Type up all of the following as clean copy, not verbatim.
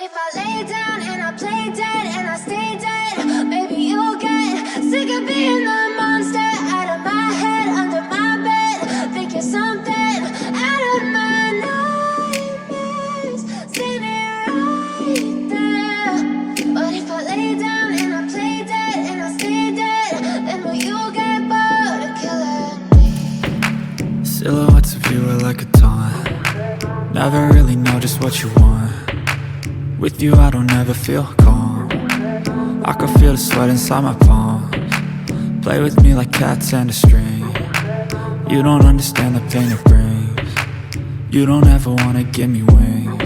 if I lay down and I play dead and I stay dead? Maybe you'll get sick of being the monster out of my head, under my bed. Think you're something out of my nightmares, standing right there. But if I lay down and I play dead and I stay dead, then will you get bored of killing me? Silhouettes of you are like a taunt. Never really know just what you want. With you I don't ever feel calm. I can feel the sweat inside my palms. Play with me like cats and a string. You don't understand the pain it brings. You don't ever wanna give me wings.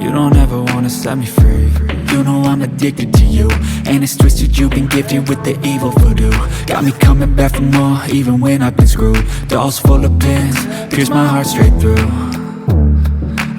You don't ever wanna set me free. You know I'm addicted to you, and it's twisted, you've been gifted with the evil voodoo. Got me coming back for more, even when I've been screwed. Dolls full of pins, pierce my heart straight through.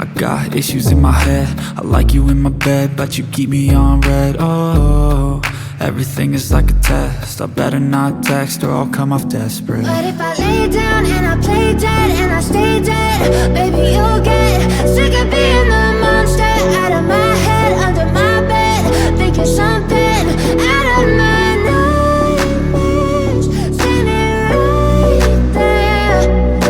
I got issues in my head, I like you in my bed, but you keep me on red. Oh, everything is like a test, I better not text or I'll come off desperate. But if I lay down and I play dead and I stay dead, baby you'll get sick of being the monster out of my head, under my bed. Think you're something out of my nightmares, standing right there.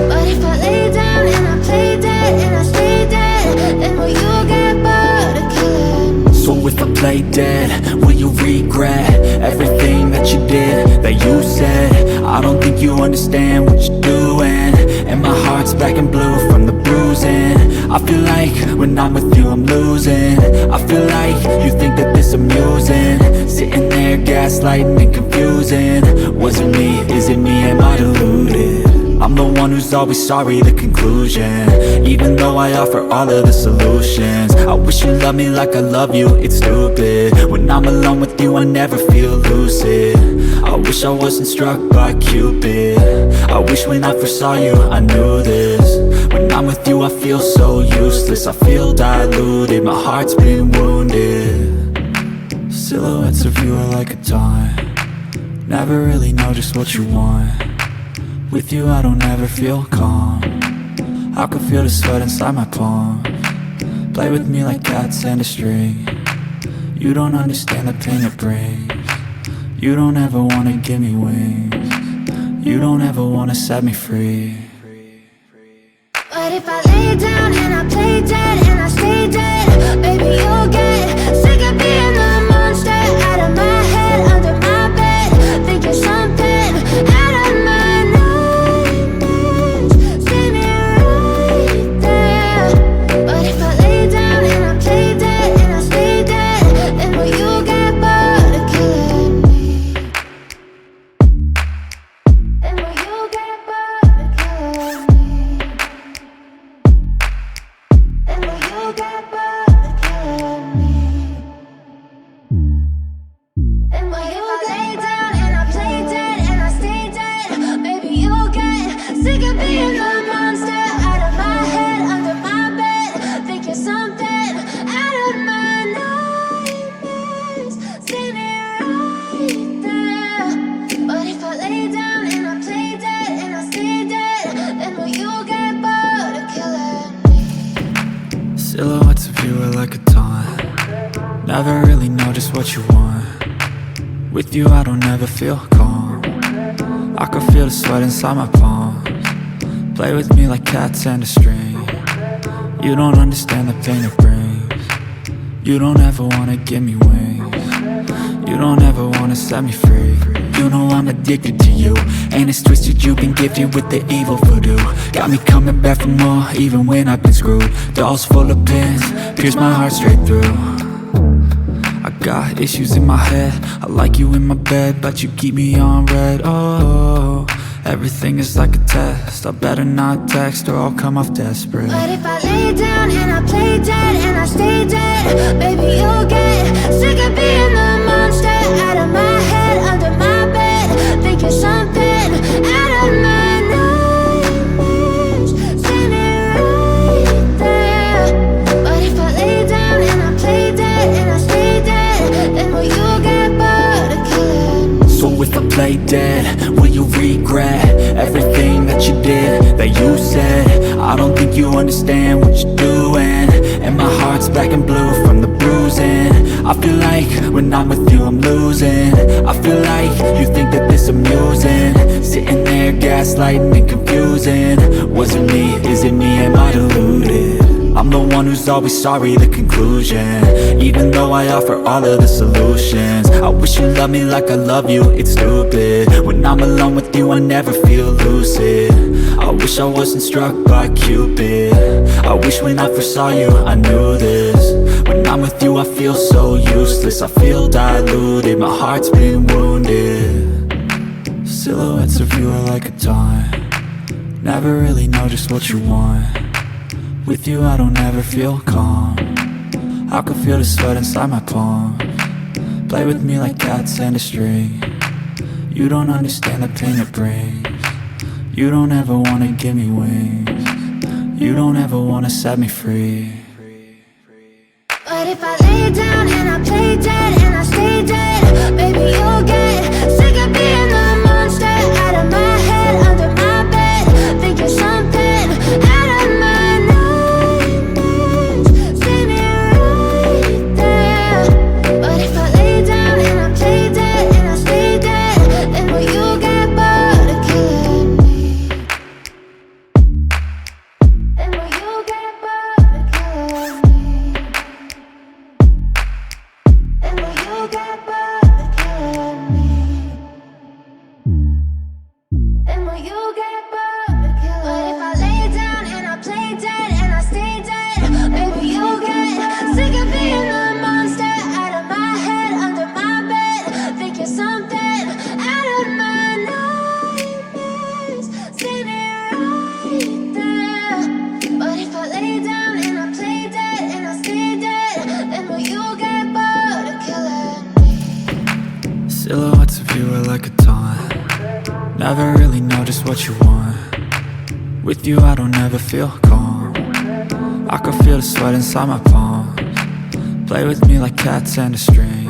But if I lay down and I play dead and I stay dead, then will you get bored of killing me? So if I play dead, will you regret everything that you did, that you said? I don't think you understand what you're doing, and my heart's black and blue from the bruising. I feel like when I'm with you I'm losing. I feel like you think that this amusing, sitting there gaslighting and confusing. Was it me? Is it me? Am I deluded? I'm the one who's always sorry, the conclusion, even though I offer all of the solutions. I wish you loved me like I love you, it's stupid. When I'm alone with you I never feel lucid. I wish I wasn't struck by Cupid. I wish when I first saw you I knew this. When I'm with you I feel so useless, I feel diluted, my heart's been wounded. Silhouettes of you are like a taunt. Never really know just what you want. With you I don't ever feel calm. I can feel the sweat inside my palms. Play with me like cats and a string. You don't understand the pain it brings. You don't ever wanna give me wings. You don't ever wanna set me free. But if I lay down and I play dead and I stay dead, baby you'll get sick of being the monster out of my head, under my bed. Think you're something out of my nightmares, standing right there. But if I lay down and I play dead and I stay dead, then will you get bored of killing me? Then will you get bored of killing me? And will you get bored of killing me? And will you lay down and I play dead and I stay dead? Baby, you'll get sick of being the monster out of my head, under my bed. Think you're something out of my nightmares, standing right there. But if I lay down and I play dead and I stay dead, then will you get bored of killing me? Silhouettes of you are like a taunt. Never really know just what you want. With you I don't ever feel calm. I can feel the sweat inside my palms. Play with me like cats and a string. You don't understand the pain it brings. You don't ever wanna give me wings. You don't ever wanna set me free. You know I'm addicted to you, and it's twisted, you've been gifted with the evil voodoo. Got me coming back for more, even when I've been screwed. Dolls full of pins, pierce my heart straight through. I got issues in my head, I like you in my bed, but you keep me on red. Oh, everything is like a test, I better not text or I'll come off desperate. But if I lay down and I play dead and I stay dead, baby you'll get sick of being the monster out of my head, under my bed. Think you're something out of my nightmares, standing right there. But if I lay down and I play dead and I stay dead, then will you get bored of killing me? So if I play dead, will you regret everything that you did, that you said? I don't think you understand what you're doing, and my heart's black and blue from the bruising. I feel like when I'm with you I'm losing. I feel like you think that this amusing, sitting there gaslighting and confusing. Was it me? Is it me? Am I deluded? I'm the one who's always sorry, the conclusion. Even though I offer all of the solutions, I wish you loved me like I love you, it's stupid. When I'm alone with you I never feel lucid. I wish I wasn't struck by Cupid. I wish when I first saw you I knew this. When I'm with you I feel so useless, I feel diluted, my heart's been wounded. Silhouettes of you are like a taunt, never really know just what you want. With you I don't ever feel calm, I can feel the sweat inside my palm. Play with me like cats and a string. You don't understand the pain it brings. You don't ever wanna give me wings. You don't ever wanna set me free. But if I lay down and I play dead and I stay dead, baby you'll get sick of being the monster out of my head, under my bed. Think you're something out of my nightmares. See me right there. But if I lay down and I play dead and I stay dead, then will you get bored of killing me? Then will you get bored of killing me? Then will you get bored of killing me? Then will you get bored of killing me? But if I lay down and I play dead and I stay dead, baby you'll get sick of being the monster out of my head, under my bed. Think you're something out of my nightmares. See me right there. But if I lay down and I play dead and I stay dead, then will you get bored of killing me? Silhouettes of you are like a taunt, never really know just what you want. With you I don't ever feel calm, I can feel the sweat inside my palm. Play with me like cats and a string.